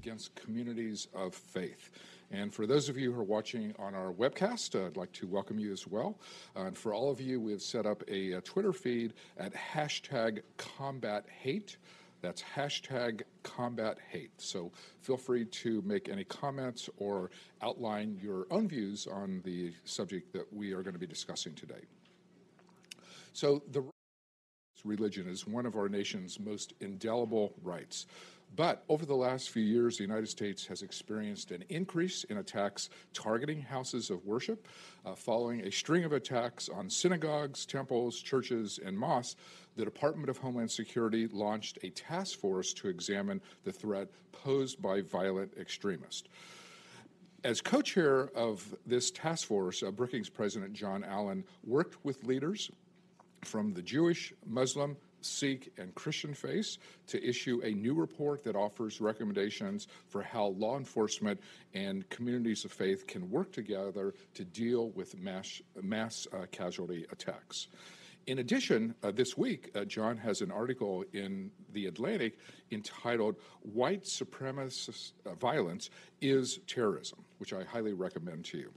against communities of faith. And for those of you who are watching on our webcast, I'd like to welcome you as well. And for all of you, we have set up a Twitter feed at #CombatHate. That's #CombatHate. So feel free to make any comments or outline your own views on the subject that we are going to be discussing today. So the religion is one of our nation's most indelible rights. But over the last few years, the United States has experienced an increase in attacks targeting houses of worship. Following a string of attacks on synagogues, temples, churches, and mosques, the Department of Homeland Security launched a task force to examine the threat posed by violent extremists. As co-chair of this task force, Brookings President John Allen worked with leaders from the Jewish, Muslim, Sikh, and Christian faiths to issue a new report that offers recommendations for how law enforcement and communities of faith can work together to deal with mass casualty attacks. In addition, this week, John has an article in The Atlantic entitled "White Supremacist Violence is Terrorism," which I highly recommend to you.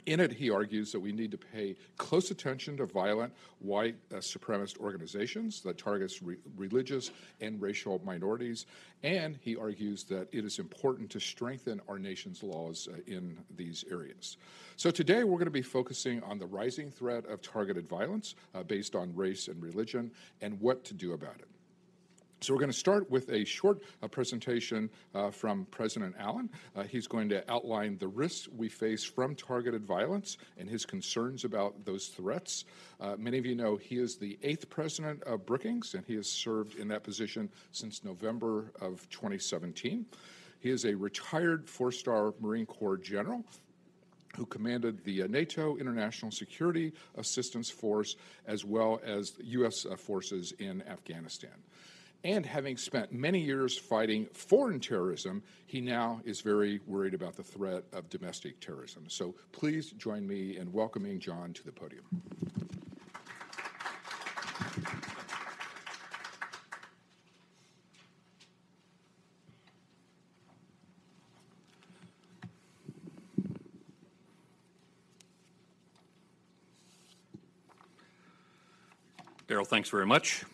In it, he argues that we need to pay close attention to violent white supremacist organizations that targets religious and racial minorities, and he argues that it is important to strengthen our nation's laws in these areas. So today we're going to be focusing on the rising threat of targeted violence based on race and religion and what to do about it. So we're going to start with a short presentation from President Allen. He's going to outline the risks we face from targeted violence and his concerns about those threats. Many of you know he is the 8th president of Brookings, and he has served in that position since November of 2017. He is a retired 4-star Marine Corps general who commanded the NATO International Security Assistance Force as well as U.S. forces in Afghanistan. And having spent many years fighting foreign terrorism, he now is very worried about the threat of domestic terrorism. So please join me in welcoming John to the podium. Darrell, thanks very much.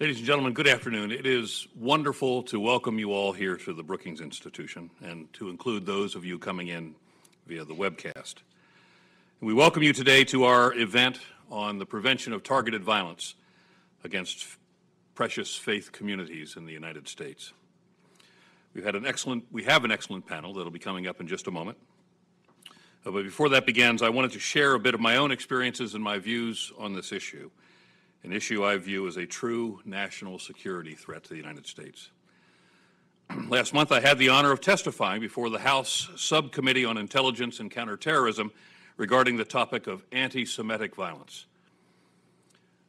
Ladies and gentlemen, good afternoon. It is wonderful to welcome you all here to the Brookings Institution and to include those of you coming in via the webcast. We welcome you today to our event on the prevention of targeted violence against precious faith communities in the United States. We have an excellent panel that will be coming up in just a moment. But before that begins, I wanted to share a bit of my own experiences and my views on this issue. An issue I view as a true national security threat to the United States. Last month, I had the honor of testifying before the House Subcommittee on Intelligence and Counterterrorism regarding the topic of anti-Semitic violence.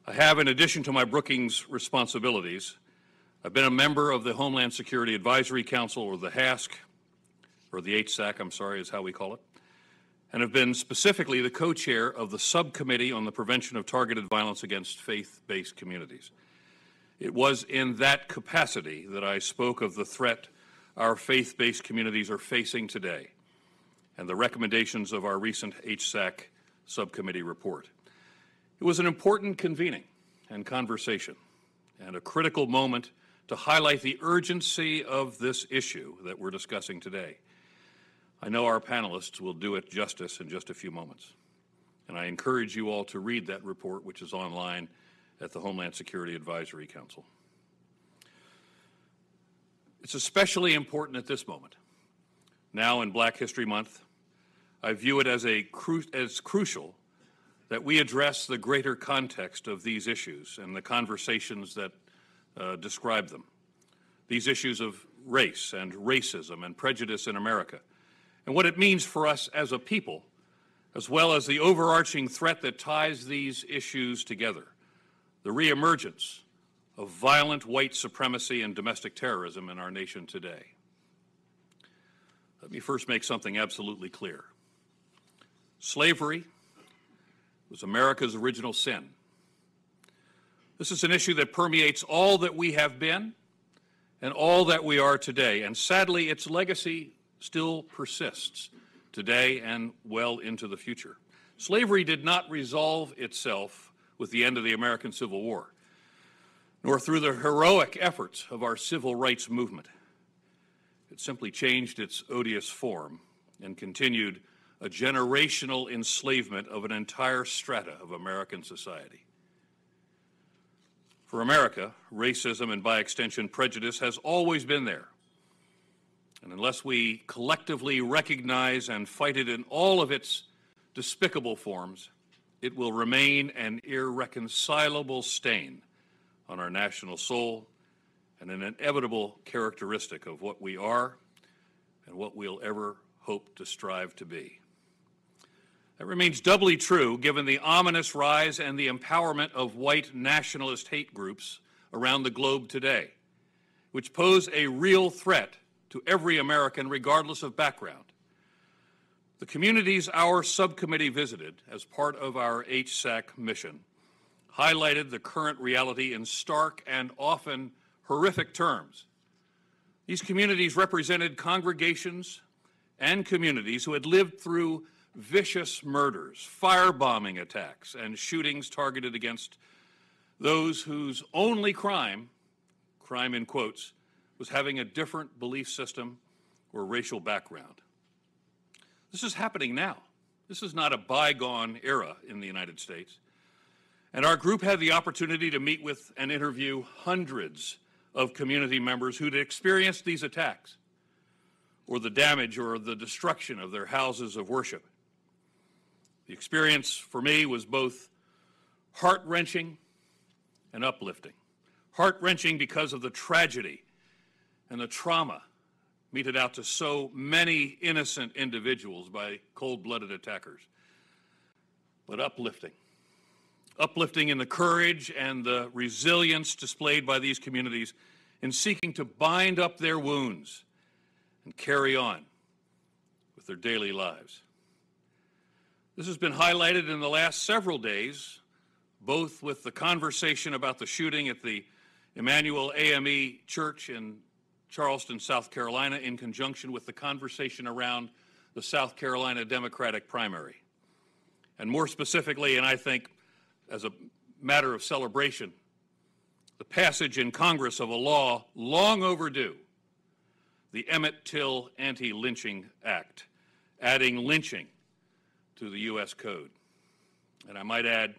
I have, in addition to my Brookings responsibilities, I've been a member of the Homeland Security Advisory Council, or the HASC, or the HSAC, I'm sorry, is how we call it, and have been specifically the co-chair of the Subcommittee on the Prevention of Targeted Violence Against Faith-Based Communities. It was in that capacity that I spoke of the threat our faith-based communities are facing today and the recommendations of our recent HSAC Subcommittee report. It was an important convening and conversation and a critical moment to highlight the urgency of this issue that we're discussing today. I know our panelists will do it justice in just a few moments, and I encourage you all to read that report, which is online at the Homeland Security Advisory Council. It's especially important at this moment. Now in Black History Month, I view it as crucial that we address the greater context of these issues and the conversations that describe them. These issues of race and racism and prejudice in America, and what it means for us as a people, as well as the overarching threat that ties these issues together, the reemergence of violent white supremacy and domestic terrorism in our nation today. Let me first make something absolutely clear. Slavery was America's original sin. This is an issue that permeates all that we have been and all that we are today. And sadly, its legacy still persists today and well into the future. Slavery did not resolve itself with the end of the American Civil War, nor through the heroic efforts of our civil rights movement. It simply changed its odious form and continued a generational enslavement of an entire strata of American society. For America, racism and by extension prejudice has always been there. And unless we collectively recognize and fight it in all of its despicable forms, it will remain an irreconcilable stain on our national soul and an inevitable characteristic of what we are and what we'll ever hope to strive to be. That remains doubly true given the ominous rise and the empowerment of white nationalist hate groups around the globe today, which pose a real threat to every American regardless of background. The communities our subcommittee visited as part of our HSAC mission highlighted the current reality in stark and often horrific terms. These communities represented congregations and communities who had lived through vicious murders, firebombing attacks, and shootings targeted against those whose only crime in quotes, was having a different belief system or racial background. This is happening now. This is not a bygone era in the United States. And our group had the opportunity to meet with and interview hundreds of community members who'd experienced these attacks or the damage or the destruction of their houses of worship. The experience for me was both heart-wrenching and uplifting. Heart-wrenching because of the tragedy and the trauma meted out to so many innocent individuals by cold-blooded attackers, but uplifting. Uplifting in the courage and the resilience displayed by these communities in seeking to bind up their wounds and carry on with their daily lives. This has been highlighted in the last several days, both with the conversation about the shooting at the Emmanuel AME Church in Charleston, South Carolina, in conjunction with the conversation around the South Carolina Democratic primary. And more specifically, and I think as a matter of celebration, the passage in Congress of a law long overdue, the Emmett Till Anti-Lynching Act, adding lynching to the U.S. Code. And I might add,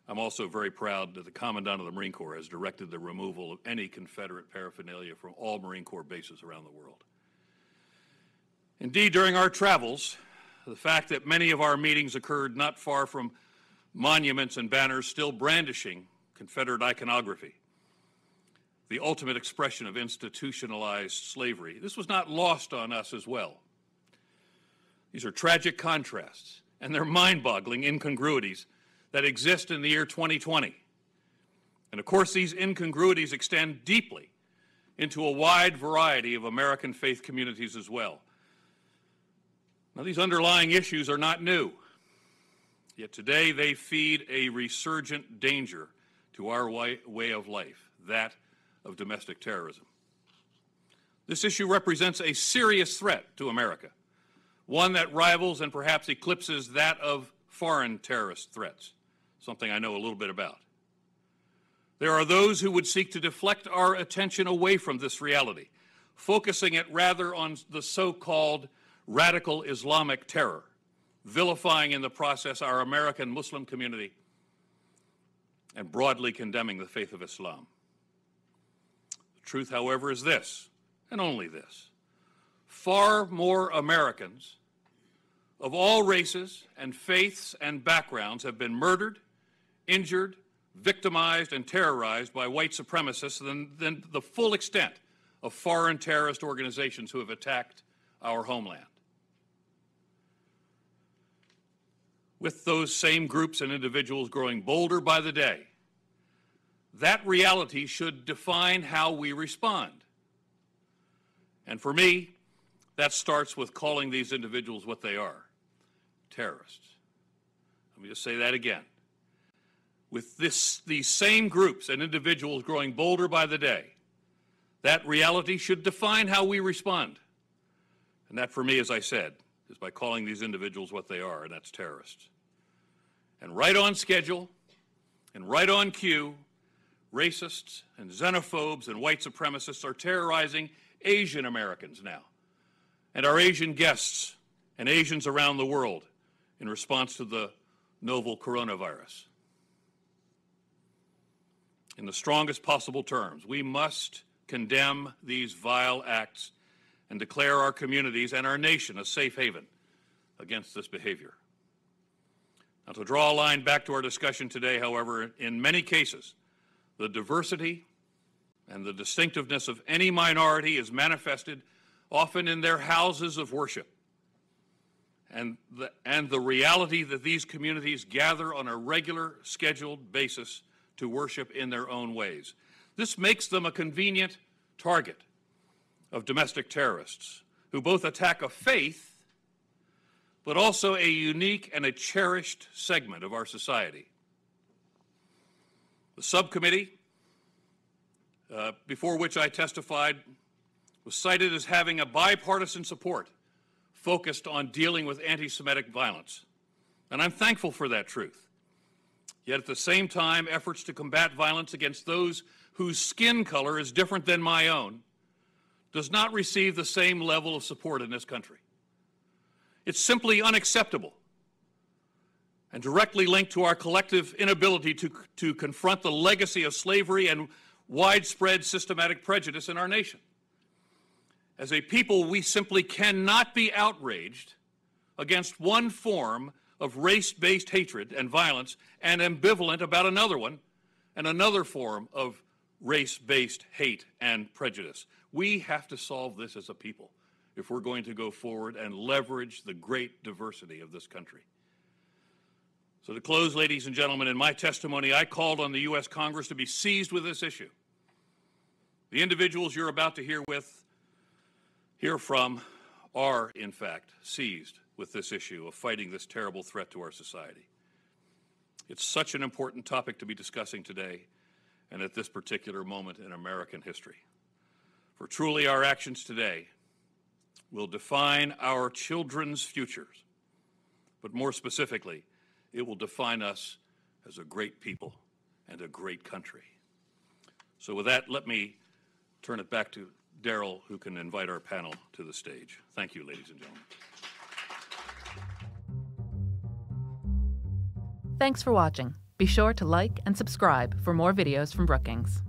I'm also very proud that the Commandant of the Marine Corps has directed the removal of any Confederate paraphernalia from all Marine Corps bases around the world. Indeed, during our travels, the fact that many of our meetings occurred not far from monuments and banners still brandishing Confederate iconography, the ultimate expression of institutionalized slavery, this was not lost on us as well. These are tragic contrasts, and they're mind-boggling incongruities that exist in the year 2020. And of course, these incongruities extend deeply into a wide variety of American faith communities as well. Now, these underlying issues are not new, yet today they feed a resurgent danger to our way of life, that of domestic terrorism. This issue represents a serious threat to America, one that rivals and perhaps eclipses that of foreign terrorist threats, something I know a little bit about. There are those who would seek to deflect our attention away from this reality, focusing it rather on the so-called radical Islamic terror, vilifying in the process our American Muslim community and broadly condemning the faith of Islam. The truth, however, is this, and only this. Far more Americans of all races and faiths and backgrounds have been murdered, injured, victimized, and terrorized by white supremacists than the full extent of foreign terrorist organizations who have attacked our homeland. With those same groups and individuals growing bolder by the day, that reality should define how we respond. And for me, that starts with calling these individuals what they are, terrorists. Let me just say that again. With these same groups and individuals growing bolder by the day, That reality should define how we respond. And that, for me, as I said, is by calling these individuals what they are, and that's terrorists. And right on schedule and right on cue, racists and xenophobes and white supremacists are terrorizing Asian Americans now, and our Asian guests and Asians around the world in response to the novel coronavirus. In the strongest possible terms, we must condemn these vile acts and declare our communities and our nation a safe haven against this behavior. Now, to draw a line back to our discussion today, however, in many cases, the diversity and the distinctiveness of any minority is manifested often in their houses of worship, and the reality that these communities gather on a regular, scheduled basis to worship in their own ways. This makes them a convenient target of domestic terrorists who both attack a faith, but also a unique and a cherished segment of our society. The subcommittee before which I testified was cited as having a bipartisan support focused on dealing with anti-Semitic violence. And I'm thankful for that truth. Yet at the same time, efforts to combat violence against those whose skin color is different than my own does not receive the same level of support in this country. It's simply unacceptable and directly linked to our collective inability to confront the legacy of slavery and widespread systematic prejudice in our nation. As a people, we simply cannot be outraged against one form of race-based hatred and violence and ambivalent about another one and another form of race-based hate and prejudice. We have to solve this as a people if we're going to go forward and leverage the great diversity of this country. So to close, ladies and gentlemen, in my testimony, I called on the U.S. Congress to be seized with this issue. The individuals you're about to hear from are, in fact, seized with this issue of fighting this terrible threat to our society. It's such an important topic to be discussing today and at this particular moment in American history. For truly our actions today will define our children's futures, but more specifically, it will define us as a great people and a great country. So with that, let me turn it back to Daryl, who can invite our panel to the stage. Thank you, ladies and gentlemen. Thanks for watching. Be sure to like and subscribe for more videos from Brookings.